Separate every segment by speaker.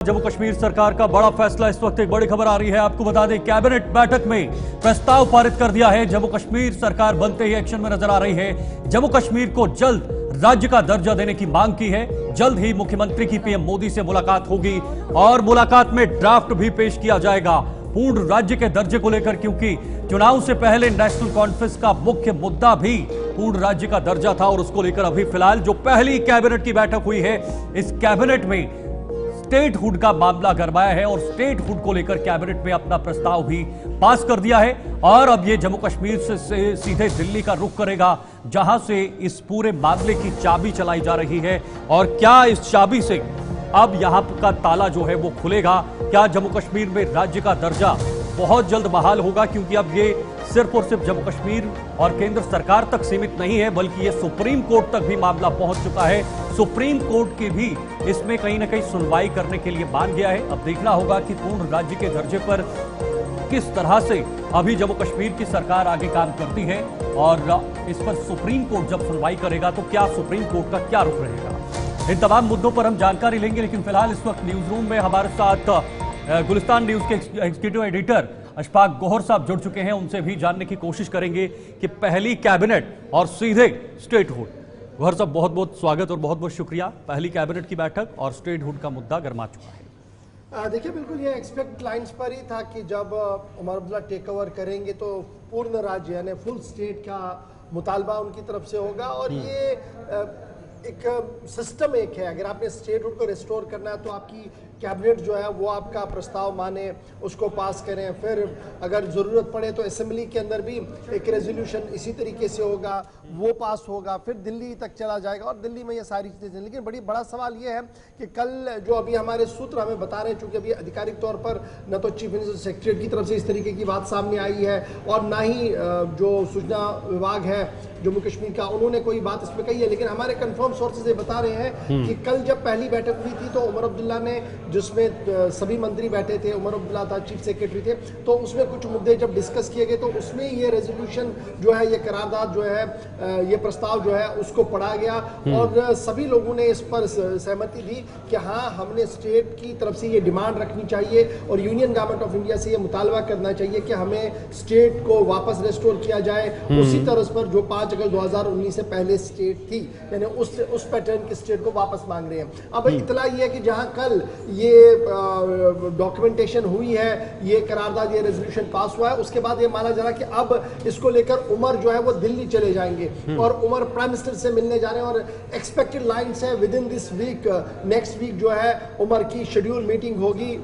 Speaker 1: जम्मू कश्मीर सरकार का बड़ा फैसला। इस वक्त एक बड़ी खबर आ रही है, आपको बता दें कैबिनेट बैठक में प्रस्ताव पारित कर दिया है। जम्मू कश्मीर सरकार बनते ही एक्शन में नजर आ रही है। जम्मू कश्मीर को जल्द राज्य का दर्जा देने की मांग की है। जल्द ही मुख्यमंत्री की पीएम मोदी से मुलाकात होगी और मुलाकात में ड्राफ्ट भी पेश किया जाएगा पूर्ण राज्य के दर्जे को लेकर, क्योंकि चुनाव से पहले नेशनल कॉन्फ्रेंस का मुख्य मुद्दा भी पूर्ण राज्य का दर्जा था और उसको लेकर अभी फिलहाल जो पहली कैबिनेट की बैठक हुई है, इस कैबिनेट में स्टेटहुड का मामला गरमाया है और स्टेटहुड को लेकर कैबिनेट में अपना प्रस्ताव भी पास कर दिया है। और अब ये जम्मू कश्मीर से सीधे दिल्ली का रुख करेगा, जहां से इस पूरे मामले की चाबी चलाई जा रही है। और क्या इस चाबी से अब यहां का ताला जो है वो खुलेगा? क्या जम्मू कश्मीर में राज्य का दर्जा बहुत जल्द बहाल होगा? क्योंकि अब ये सिर्फ और सिर्फ जम्मू कश्मीर और केंद्र सरकार तक सीमित नहीं है, बल्कि ये सुप्रीम कोर्ट तक भी मामला पहुंच चुका है। सुप्रीम कोर्ट की भी इसमें कहीं ना कहीं सुनवाई करने के लिए मान गया है। अब देखना होगा कि पूर्ण राज्य के दर्जे पर किस तरह से अभी जम्मू कश्मीर की सरकार आगे काम करती है और इस पर सुप्रीम कोर्ट जब सुनवाई करेगा तो क्या सुप्रीम कोर्ट का क्या रुख रहेगा। इन तमाम मुद्दों पर हम जानकारी लेंगे, लेकिन फिलहाल इस वक्त न्यूज रूम में हमारे साथ गुलिस्तान न्यूज के एग्जीक्यूटिव एडिटर अशफाक गोहर साहब जुड़ चुके हैं। उनसे भी जानने की कोशिश करेंगे कि पहली कैबिनेट और सीधे स्टेटहुड। गोहर साहब, बहुत बहुत स्वागत और बहुत बहुत शुक्रिया। पहली कैबिनेट की बैठक और स्टेटहुड का मुद्दा गरमा चुका है।
Speaker 2: देखिए, बिल्कुल ये एक्सपेक्ट लाइंस पर ही था कि जब उमर अब्दुल्ला टेक ओवर करेंगे तो पूर्ण राज्य यानी फुल स्टेट का मुतालबा उनकी तरफ से होगा। और ये एक सिस्टम एक है, अगर आपने स्टेटहुड को रिस्टोर करना है तो आपकी कैबिनेट जो है वो आपका प्रस्ताव माने, उसको पास करें, फिर अगर ज़रूरत पड़े तो असेंबली के अंदर भी एक रेजोल्यूशन इसी तरीके से होगा, वो पास होगा, फिर दिल्ली तक चला जाएगा और दिल्ली में ये सारी चीज़ें। लेकिन बड़ा सवाल ये है कि कल जो अभी हमारे सूत्र हमें बता रहे हैं, चूँकि अभी आधिकारिक तौर पर न तो चीफ मिनिस्टर सेक्रेटरी की तरफ से इस तरीके की बात सामने आई है और ना ही जो सूचना विभाग है जम्मू कश्मीर का, उन्होंने कोई बात इसमें कही है। लेकिन हमारे कंफर्म सोर्सेज ये बता रहे हैं कि कल जब पहली बैठक हुई थी तो उमर अब्दुल्ला ने, जिसमें सभी मंत्री बैठे थे, उमर अब्दुल्ला था, चीफ सेक्रेटरी थे, तो उसमें कुछ मुद्दे जब डिस्कस किए गए तो उसमें ये रेजोल्यूशन जो है, ये करारदाद जो है, ये प्रस्ताव जो है उसको पढ़ा गया और सभी लोगों ने इस पर सहमति दी कि हाँ, हमने स्टेट की तरफ से ये डिमांड रखनी चाहिए और यूनियन गवर्नमेंट ऑफ इंडिया से ये मुतालबा करना चाहिए कि हमें स्टेट को वापस रिस्टोर किया जाए उसी तरह पर जो 5 अगस्त 2019 से पहले स्टेट थी, यानी उस पैटर्न की स्टेट को वापस मांग रहे हैं। अब इतला ये है कि जहां कल ये डॉक्यूमेंटेशन हुई है, ये करारदाद, ये रेजोल्यूशन पास हुआ है, उसके बाद ये माना जा रहा है कि अब इसको लेकर उमर जो है वो दिल्ली चले जाएंगे और उमर प्राइम मिनिस्टर से मिलने जा रहे हैं। और एक्सपेक्टेड लाइन्स है within this week, next week जो है उमर की शेड्यूल मीटिंग होगी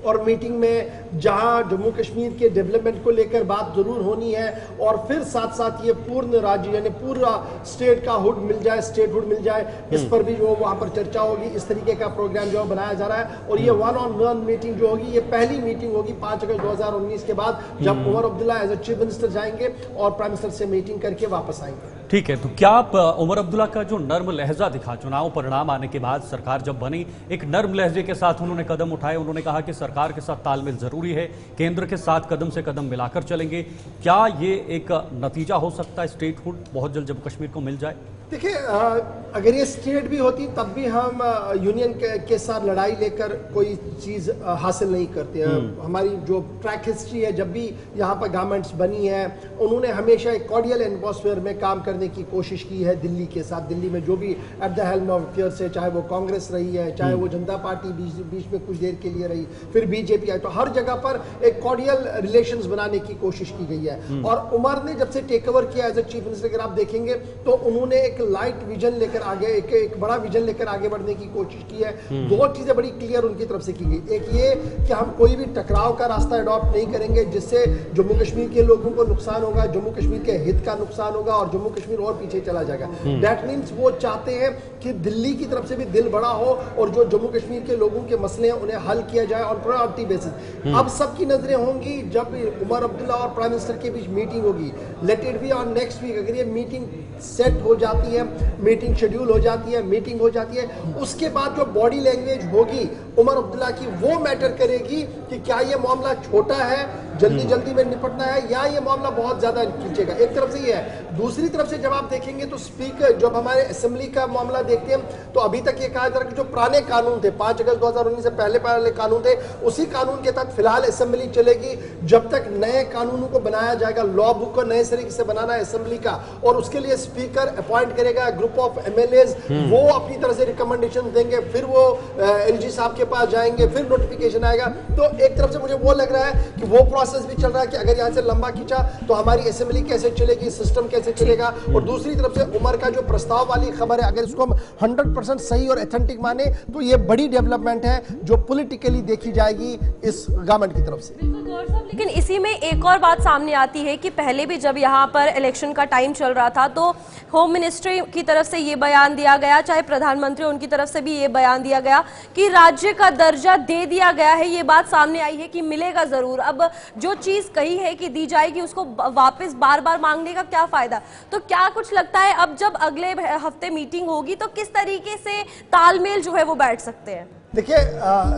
Speaker 2: और मीटिंग में जहां जम्मू कश्मीर के डेवलपमेंट को लेकर बात जरूर होनी है और फिर साथ साथ ये पूर्ण राज्य यानी पूरा स्टेट का हुड मिल जाए, स्टेटहुड मिल जाए, इस पर भी जो वहां पर चर्चा होगी। इस तरीके का प्रोग्राम जो बनाया जा रहा है और ये 1-on-1 मीटिंग जो होगी, ये पहली मीटिंग होगी 5 अगस्त 2019 के बाद, जब Omar Abdullah as a chief minister जाएंगे और प्राइम मिनिस्टर से मीटिंग करके वापस आएंगे।
Speaker 1: ठीक है, तो क्या आप उमर अब्दुल्ला का जो नर्म लहजा दिखा चुनाव परिणाम आने के बाद, सरकार जब बनी, एक नर्म लहजे के साथ उन्होंने कदम उठाए, उन्होंने कहा कि सरकार के साथ तालमेल जरूरी है, केंद्र के साथ कदम से कदम मिलाकर चलेंगे, क्या ये एक नतीजा हो सकता है स्टेटहुड बहुत जल्द जम्मू कश्मीर को मिल जाए?
Speaker 2: देखिए, अगर ये स्टेट भी होती तब भी हम यूनियन के साथ लड़ाई लेकर कोई चीज़ हासिल नहीं करते हैं। हमारी जो ट्रैक हिस्ट्री है, जब भी यहाँ पर गवर्नमेंट्स बनी है, उन्होंने हमेशा एक कॉर्डियल एटमॉस्फेयर में काम करने की कोशिश की है दिल्ली के साथ। दिल्ली में जो भी at the helm of affairs है, चाहे वो कांग्रेस रही है, चाहे वो जनता पार्टी बीच में कुछ देर के लिए रही, फिर बीजेपी आई, तो हर जगह पर एक कॉर्डियल रिलेशंस बनाने की कोशिश की गई है। और उमर ने जब से टेक ओवर किया एज ए चीफ मिनिस्टर, अगर आप देखेंगे तो उन्होंने एक लाइट विजन लेकर आगे, एक बड़ा विजन लेकर आगे बढ़ने की कोशिश की है। दो चीजें बड़ी क्लियर उनकी तरफ से की गई, एक ये कि हम कोई भी टकराव का रास्ता अडॉप्ट नहीं करेंगे जिससे जम्मू कश्मीर के लोगों को नुकसान होगा, जम्मू कश्मीर के हित का नुकसान होगा और जम्मू कश्मीर और पीछे चला जाएगा। दैट मीन्स वो चाहते हैं कि दिल्ली की तरफ से भी दिल बड़ा हो और जो जम्मू कश्मीर के लोगों के मसले हैं उन्हें हल किया जाए ऑन प्रायोरिटी बेसिस। अब सबकी नजरें होंगी जब उमर अब्दुल्ला और प्राइम मिनिस्टर के बीच मीटिंग होगी, let it be on next week. अगर ये मीटिंग सेट हो जाती है, मीटिंग शेड्यूल हो जाती है, मीटिंग हो जाती है, उसके बाद जो बॉडी लैंग्वेज होगी उमर अब्दुल्ला की, वो मैटर करेगी कि क्या ये मामला छोटा है जल्दी जल्दी में निपटना है, या ये मामला बहुत ज्यादा खींचेगा? एक तरफ से ये है। दूसरी तरफ से जब आप देखेंगे तो स्पीकर, जब हमारे असेंबली का मामला देखते हैं तो अभी तक ये कहा जा रहा है कि जो पुराने कानून थे 5 अगस्त 2019 से पहले कानून थे, उसी कानून के तहत फिलहाल असेंबली चलेगी जब तक नए कानूनों को बनाया जाएगा। लॉ बुक को नए तरीके से बनाना है असेंबली का, और उसके लिए स्पीकर अपॉइंट करेगा ग्रुप ऑफ एमएलएज, वो अपनी तरह से रिकमेंडेशन देंगे, फिर वो एलजी साहब के पास जाएंगे, फिर नोटिफिकेशन आएगा। तो एक तरफ से मुझे वो लग रहा है कि वो प्रोसेस भी चल रहा है कि अगर यहाँ से लंबा खींचा तो हमारी असेंबली कैसे चलेगी, सिस्टम कैसे चलेगा। और दूसरी तरफ से उमर का जो प्रस्ताव वाली खबर है, अगर इसको हम 100% सही और एथेंटिक माने तो ये बड़ी डेवलपमेंट है जो पॉलिटिकली देखी जाएगी इस गवर्नमेंट की तरफ से।
Speaker 3: लेकिन इसी में एक और बात सामने आती है कि पहले भी जब यहाँ पर इलेक्शन का टाइम चल रहा था तो होम मिनिस्ट्री की तरफ से ये बयान दिया गया, चाहे प्रधानमंत्री उनकी तरफ से भी ये बयान दिया गया कि राज्य का दर्जा दे दिया गया है। ये बात सामने आई है कि मिलेगा जरूर। अब जो चीज कही है कि दी जाएगी उसको वापस बार बार मांगने का क्या फायदा? तो क्या कुछ लगता है अब जब अगले हफ्ते मीटिंग होगी तो किस तरीके से तालमेल जो है वो बैठ सकते हैं?
Speaker 2: देखिए,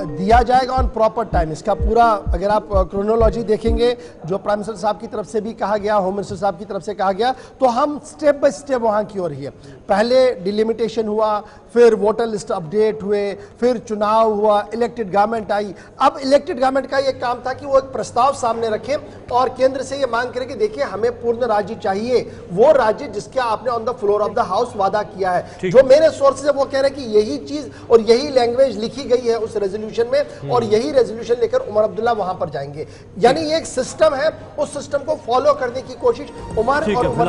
Speaker 2: दिया जाएगा ऑन प्रॉपर टाइम। इसका पूरा अगर आप क्रोनोलॉजी देखेंगे, जो प्राइम मिनिस्टर साहब की तरफ से भी कहा गया, होम मिनिस्टर साहब की तरफ से कहा गया, तो हम स्टेप बाय स्टेप वहां की ओर ही है। पहले डिलिमिटेशन हुआ, फिर वोटर लिस्ट अपडेट हुए, फिर चुनाव हुआ, इलेक्टेड गवर्नमेंट आई। अब इलेक्टेड गवर्नमेंट का ये काम था कि वो एक प्रस्ताव सामने रखे और केंद्र से ये मांग करे कि देखिए हमें पूर्ण राज्य चाहिए, वो राज्य जिसका आपने on the floor of the house वादा किया है। जो मेरे सोर्सेज है वो कह रहे हैं कि यही चीज और यही लैंग्वेज लिखी गई है उस रेजोल्यूशन में, और यही रेजोल्यूशन लेकर उमर अब्दुल्ला वहां पर जाएंगे। यानी ये एक सिस्टम है, उस सिस्टम को फॉलो करने की कोशिश उमर और उमर